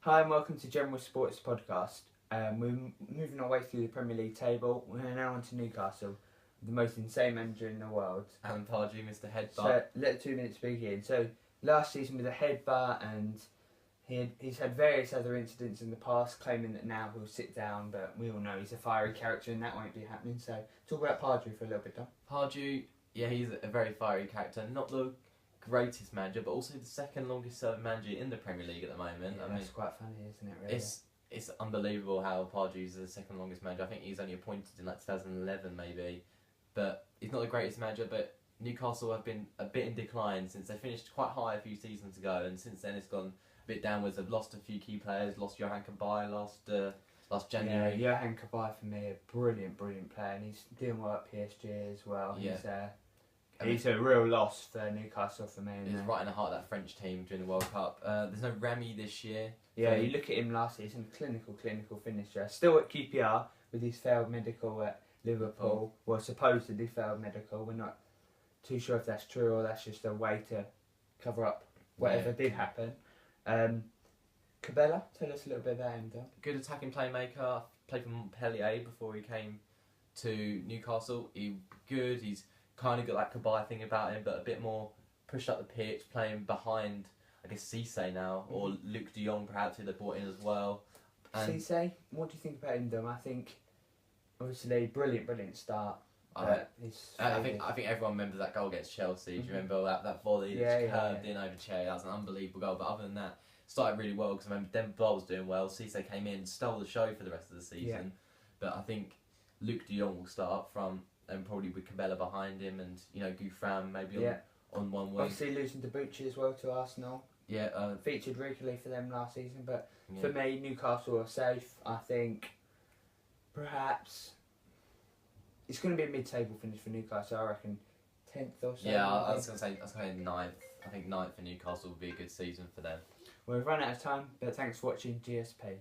Hi and welcome to General Sports Podcast. We're moving our way through the Premier League table. We're now on to Newcastle, the most insane manager in the world. And Pardew missed a headbutt. So let the 2 minutes begin. So last season with a headbutt, and he's had various other incidents in the past, claiming that now he'll sit down, but we all know he's a fiery character and that won't be happening. So talk about Pardew for a little bit, Dom. Pardew, yeah, he's a very fiery character. Not the greatest manager, but also the second longest serving manager in the Premier League at the moment. Yeah, that's quite funny, isn't it, really? It's unbelievable how Pardew's the second longest manager. I think he's only appointed in like 2011 maybe. But he's not the greatest manager, but Newcastle have been a bit in decline since they finished quite high a few seasons ago, and since then it's gone a bit downwards. They've lost a few key players, lost Johan Cabaye last January. Yeah, Johan Cabaye for me, a brilliant player, and he's doing well at PSG as well. Yeah. He's a real loss for Newcastle for me. He's right in the heart of that French team during the World Cup. There's no Rami this year. Yeah, you look at him last season, clinical finisher. Still at QPR with his failed medical at Liverpool. Well, supposedly failed medical. We're not too sure if that's true or that's just a way to cover up whatever did happen. Cabella, tell us a little bit about him, Dom. Good attacking playmaker. Played for Montpellier before he came to Newcastle. He's kind of got that Cabaye thing about him, but a bit more pushed up the pitch, playing behind, I guess, Cisse now, or Luke de Jong perhaps, who they brought in as well. Cisse, what do you think about him, Dom? I think, obviously, brilliant start. I think everyone remembers that goal against Chelsea. Do you remember that volley that curved in over Cherry? That was an unbelievable goal. But other than that, started really well because I remember Demba was doing well. Cisse came in, stole the show for the rest of the season. Yeah. But I think Luke de Jong will start up front, and probably with Cabella behind him, and Gouffran maybe on one wing. Obviously losing Debuchy as well to Arsenal. Yeah, featured regularly for them last season, but for me, Newcastle are safe. I think perhaps it's going to be a mid-table finish for Newcastle. I reckon 10th or so. Yeah, I was going to say 9th. I think 9th for Newcastle would be a good season for them. Well, we've run out of time, but thanks for watching GSP.